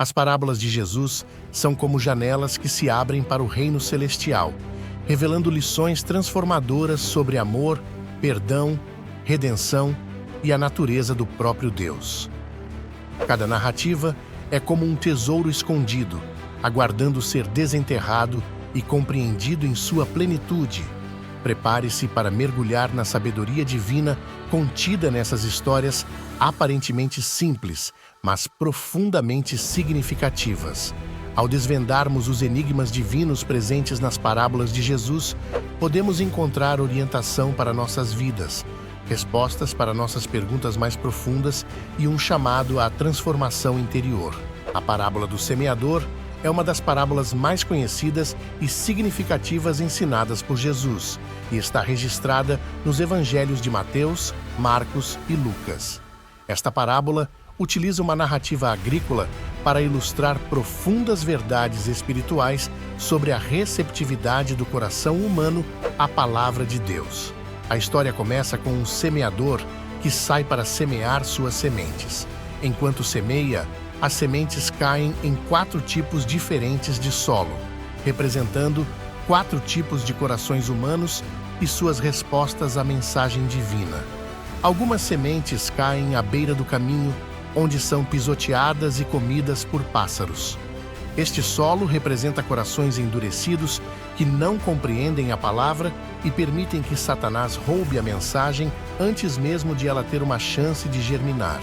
As parábolas de Jesus são como janelas que se abrem para o reino celestial, revelando lições transformadoras sobre amor, perdão, redenção e a natureza do próprio Deus. Cada narrativa é como um tesouro escondido, aguardando ser desenterrado e compreendido em sua plenitude. Prepare-se para mergulhar na sabedoria divina contida nessas histórias aparentemente simples, mas profundamente significativas. Ao desvendarmos os enigmas divinos presentes nas parábolas de Jesus, podemos encontrar orientação para nossas vidas, respostas para nossas perguntas mais profundas e um chamado à transformação interior. A parábola do semeador é uma das parábolas mais conhecidas e significativas ensinadas por Jesus e está registrada nos evangelhos de Mateus, Marcos e Lucas. Esta parábola utiliza uma narrativa agrícola para ilustrar profundas verdades espirituais sobre a receptividade do coração humano à palavra de Deus. A história começa com um semeador que sai para semear suas sementes. Enquanto semeia, as sementes caem em 4 tipos diferentes de solo, representando 4 tipos de corações humanos e suas respostas à mensagem divina. Algumas sementes caem à beira do caminho, onde são pisoteadas e comidas por pássaros. Este solo representa corações endurecidos que não compreendem a palavra e permitem que Satanás roube a mensagem antes mesmo de ela ter uma chance de germinar.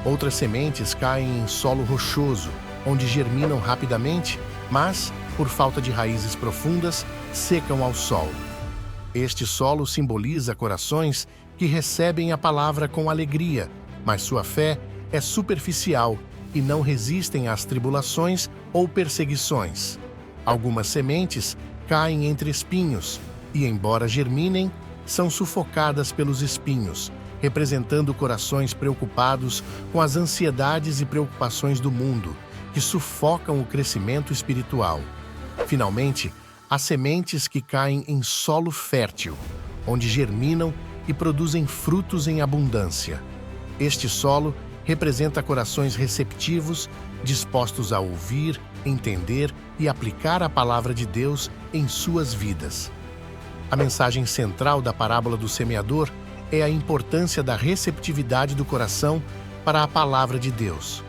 Outras sementes caem em solo rochoso, onde germinam rapidamente, mas, por falta de raízes profundas, secam ao sol. Este solo simboliza corações que recebem a palavra com alegria, mas sua fé é superficial e não resistem às tribulações ou perseguições. Algumas sementes caem entre espinhos e, embora germinem, são sufocadas pelos espinhos, representando corações preocupados com as ansiedades e preocupações do mundo, que sufocam o crescimento espiritual. Finalmente, há sementes que caem em solo fértil, onde germinam e produzem frutos em abundância. Este solo representa corações receptivos, dispostos a ouvir, entender e aplicar a palavra de Deus em suas vidas. A mensagem central da parábola do semeador é a importância da receptividade do coração para a palavra de Deus.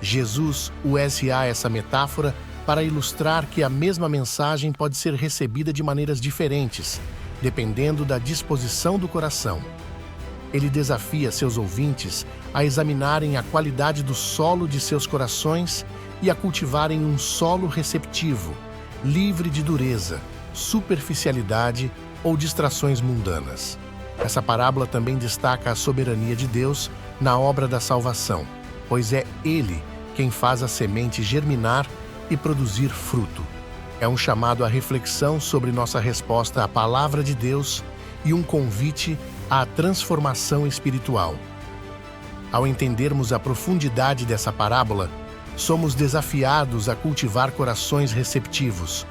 Jesus usa essa metáfora para ilustrar que a mesma mensagem pode ser recebida de maneiras diferentes, dependendo da disposição do coração. Ele desafia seus ouvintes a examinarem a qualidade do solo de seus corações e a cultivarem um solo receptivo, livre de dureza, superficialidade ou distrações mundanas. Essa parábola também destaca a soberania de Deus na obra da salvação, pois é Ele quem faz a semente germinar e produzir fruto. É um chamado à reflexão sobre nossa resposta à palavra de Deus e um convite à transformação espiritual. Ao entendermos a profundidade dessa parábola, somos desafiados a cultivar corações receptivos,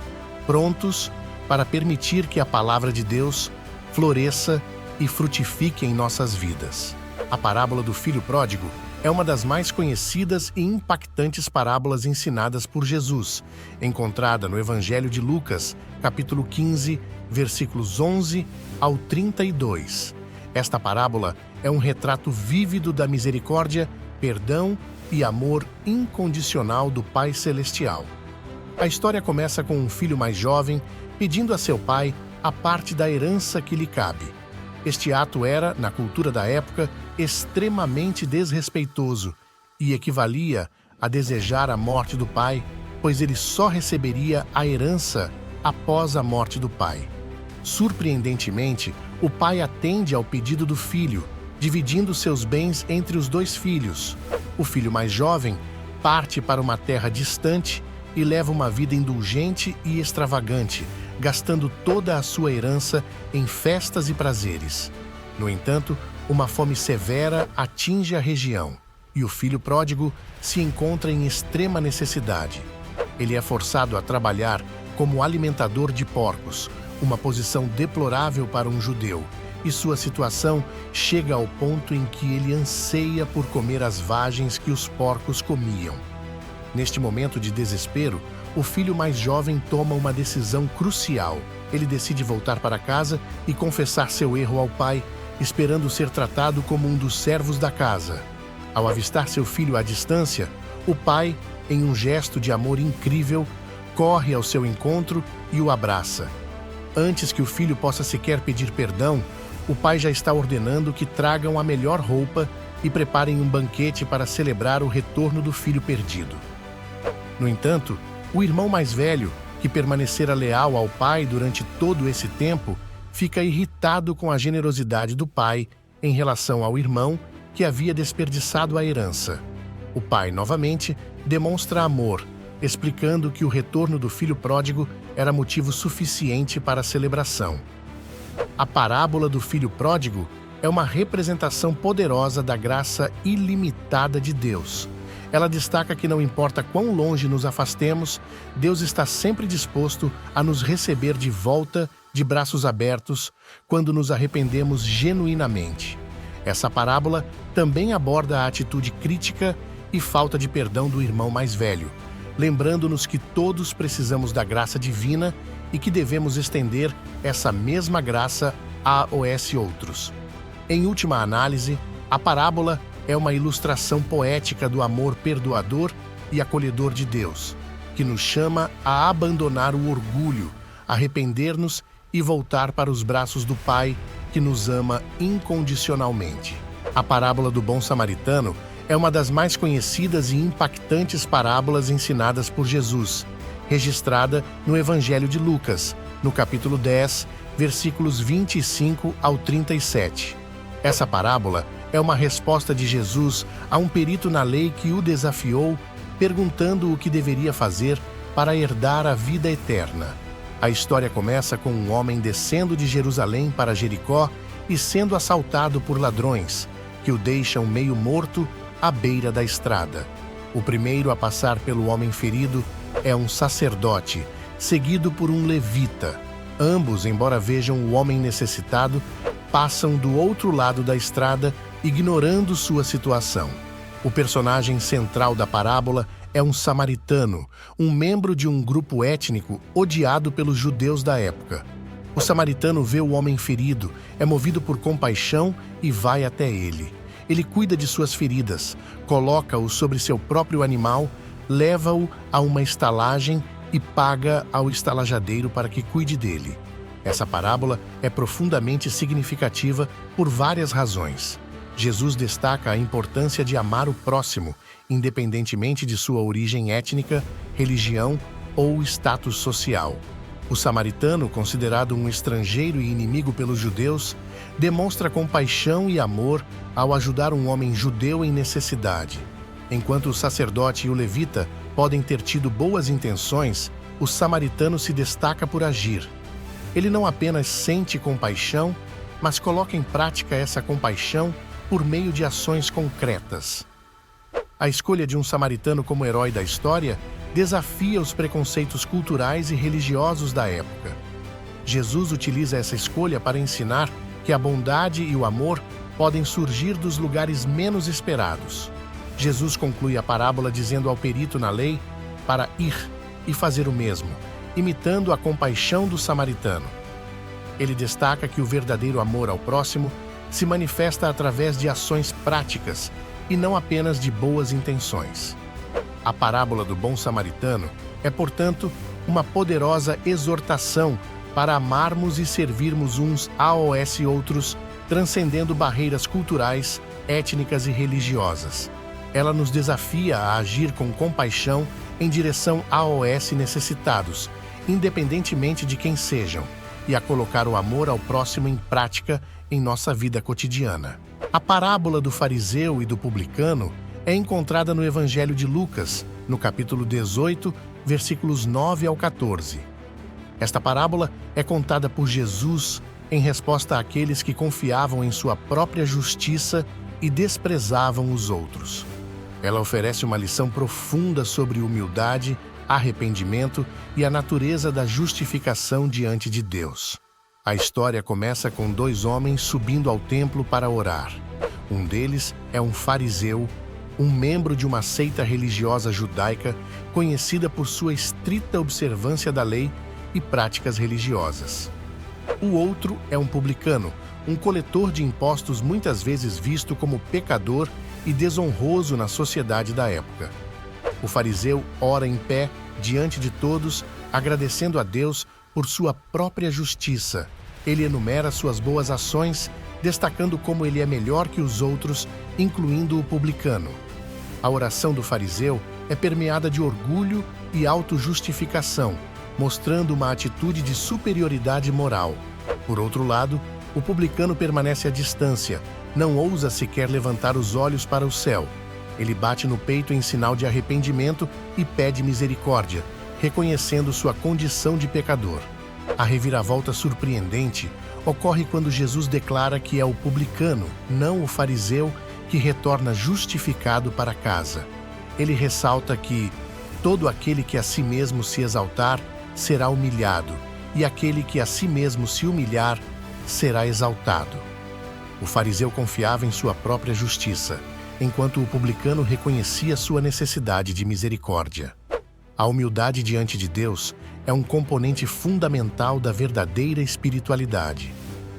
prontos para permitir que a palavra de Deus floresça e frutifique em nossas vidas. A parábola do filho pródigo é uma das mais conhecidas e impactantes parábolas ensinadas por Jesus, encontrada no Evangelho de Lucas, capítulo 15, versículos 11 ao 32. Esta parábola é um retrato vívido da misericórdia, perdão e amor incondicional do Pai Celestial. A história começa com um filho mais jovem pedindo a seu pai a parte da herança que lhe cabe. Este ato era, na cultura da época, extremamente desrespeitoso e equivalia a desejar a morte do pai, pois ele só receberia a herança após a morte do pai. Surpreendentemente, o pai atende ao pedido do filho, dividindo seus bens entre os 2 filhos. O filho mais jovem parte para uma terra distante e leva uma vida indulgente e extravagante, gastando toda a sua herança em festas e prazeres. No entanto, uma fome severa atinge a região e o filho pródigo se encontra em extrema necessidade. Ele é forçado a trabalhar como alimentador de porcos, uma posição deplorável para um judeu, e sua situação chega ao ponto em que ele anseia por comer as vagens que os porcos comiam. Neste momento de desespero, o filho mais jovem toma uma decisão crucial. Ele decide voltar para casa e confessar seu erro ao pai, esperando ser tratado como um dos servos da casa. Ao avistar seu filho à distância, o pai, em um gesto de amor incrível, corre ao seu encontro e o abraça. Antes que o filho possa sequer pedir perdão, o pai já está ordenando que tragam a melhor roupa e preparem um banquete para celebrar o retorno do filho perdido. No entanto, o irmão mais velho, que permanecera leal ao pai durante todo esse tempo, fica irritado com a generosidade do pai em relação ao irmão que havia desperdiçado a herança. O pai, novamente, demonstra amor, explicando que o retorno do filho pródigo era motivo suficiente para a celebração. A parábola do filho pródigo é uma representação poderosa da graça ilimitada de Deus. Ela destaca que não importa quão longe nos afastemos, Deus está sempre disposto a nos receber de volta de braços abertos quando nos arrependemos genuinamente. Essa parábola também aborda a atitude crítica e falta de perdão do irmão mais velho, lembrando-nos que todos precisamos da graça divina e que devemos estender essa mesma graça a outros. Em última análise, a parábola é uma ilustração poética do amor perdoador e acolhedor de Deus, que nos chama a abandonar o orgulho, arrepender-nos e voltar para os braços do Pai, que nos ama incondicionalmente. A parábola do bom samaritano é uma das mais conhecidas e impactantes parábolas ensinadas por Jesus, registrada no Evangelho de Lucas, no capítulo 10, versículos 25 ao 37. Essa parábola é uma resposta de Jesus a um perito na lei que o desafiou, perguntando o que deveria fazer para herdar a vida eterna. A história começa com um homem descendo de Jerusalém para Jericó e sendo assaltado por ladrões, que o deixam meio morto à beira da estrada. O primeiro a passar pelo homem ferido é um sacerdote, seguido por um levita. Ambos, embora vejam o homem necessitado, passam do outro lado da estrada, ignorando sua situação. O personagem central da parábola é um samaritano, um membro de um grupo étnico odiado pelos judeus da época. O samaritano vê o homem ferido, é movido por compaixão e vai até ele. Ele cuida de suas feridas, coloca-o sobre seu próprio animal, leva-o a uma estalagem e paga ao estalajadeiro para que cuide dele. Essa parábola é profundamente significativa por várias razões. Jesus destaca a importância de amar o próximo, independentemente de sua origem étnica, religião ou status social. O samaritano, considerado um estrangeiro e inimigo pelos judeus, demonstra compaixão e amor ao ajudar um homem judeu em necessidade. Enquanto o sacerdote e o levita podem ter tido boas intenções, o samaritano se destaca por agir. Ele não apenas sente compaixão, mas coloca em prática essa compaixão por meio de ações concretas. A escolha de um samaritano como herói da história desafia os preconceitos culturais e religiosos da época. Jesus utiliza essa escolha para ensinar que a bondade e o amor podem surgir dos lugares menos esperados. Jesus conclui a parábola dizendo ao perito na lei para ir e fazer o mesmo, imitando a compaixão do samaritano. Ele destaca que o verdadeiro amor ao próximo se manifesta através de ações práticas e não apenas de boas intenções. A parábola do bom samaritano é, portanto, uma poderosa exortação para amarmos e servirmos uns aos outros, transcendendo barreiras culturais, étnicas e religiosas. Ela nos desafia a agir com compaixão em direção aos necessitados, independentemente de quem sejam, e a colocar o amor ao próximo em prática em nossa vida cotidiana. A parábola do fariseu e do publicano é encontrada no Evangelho de Lucas, no capítulo 18, versículos 9 ao 14. Esta parábola é contada por Jesus em resposta àqueles que confiavam em sua própria justiça e desprezavam os outros. Ela oferece uma lição profunda sobre humildade, arrependimento e a natureza da justificação diante de Deus. A história começa com dois homens subindo ao templo para orar. Um deles é um fariseu um membro de uma seita religiosa judaica conhecida por sua estrita observância da lei e práticas religiosas. O outro é um publicano, um coletor de impostos muitas vezes visto como pecador e desonroso na sociedade da época. O fariseu ora em pé diante de todos, agradecendo a Deus por sua própria justiça. Ele enumera suas boas ações, destacando como ele é melhor que os outros, incluindo o publicano. A oração do fariseu é permeada de orgulho e autojustificação, mostrando uma atitude de superioridade moral. Por outro lado, o publicano permanece à distância, não ousa sequer levantar os olhos para o céu. Ele bate no peito em sinal de arrependimento e pede misericórdia, reconhecendo sua condição de pecador. A reviravolta surpreendente ocorre quando Jesus declara que é o publicano, não o fariseu, que retorna justificado para casa. Ele ressalta que todo aquele que a si mesmo se exaltar será humilhado, e aquele que a si mesmo se humilhar será exaltado. O fariseu confiava em sua própria justiça, enquanto o publicano reconhecia sua necessidade de misericórdia. A humildade diante de Deus é um componente fundamental da verdadeira espiritualidade.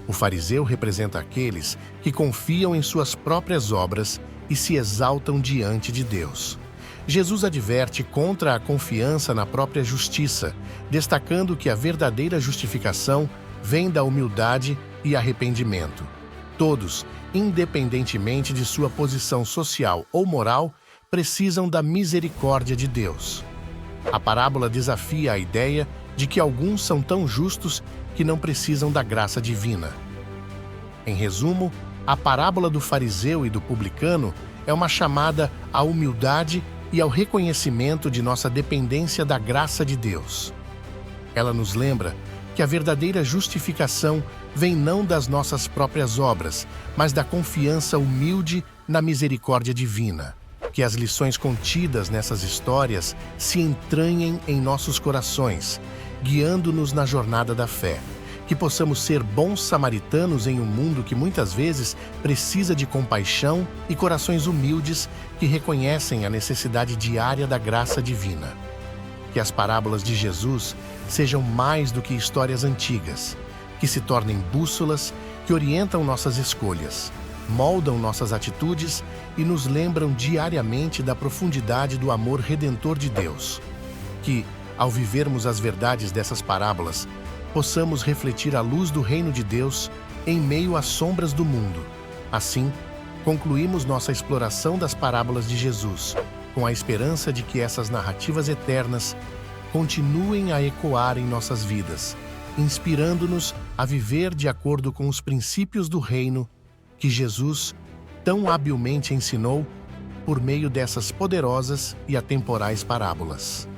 O fariseu representa aqueles que confiam em suas próprias obras e se exaltam diante de Deus. Jesus adverte contra a confiança na própria justiça, destacando que a verdadeira justificação vem da humildade e arrependimento. Todos, independentemente de sua posição social ou moral, precisam da misericórdia de Deus. A parábola desafia a ideia de que alguns são tão justos que não precisam da graça divina. Em resumo, a parábola do fariseu e do publicano é uma chamada à humildade e ao reconhecimento de nossa dependência da graça de Deus. Ela nos lembra que a verdadeira justificação vem não das nossas próprias obras, mas da confiança humilde na misericórdia divina. Que as lições contidas nessas histórias se entranhem em nossos corações, guiando-nos na jornada da fé. Que possamos ser bons samaritanos em um mundo que muitas vezes precisa de compaixão e corações humildes que reconhecem a necessidade diária da graça divina. Que as parábolas de Jesus sejam mais do que histórias antigas, que se tornem bússolas que orientam nossas escolhas, moldam nossas atitudes e nos lembram diariamente da profundidade do amor redentor de Deus. Que, ao vivermos as verdades dessas parábolas, possamos refletir a luz do reino de Deus em meio às sombras do mundo. Assim, concluímos nossa exploração das parábolas de Jesus, com a esperança de que essas narrativas eternas continuem a ecoar em nossas vidas, inspirando-nos a viver de acordo com os princípios do reino que Jesus tão habilmente ensinou por meio dessas poderosas e atemporais parábolas.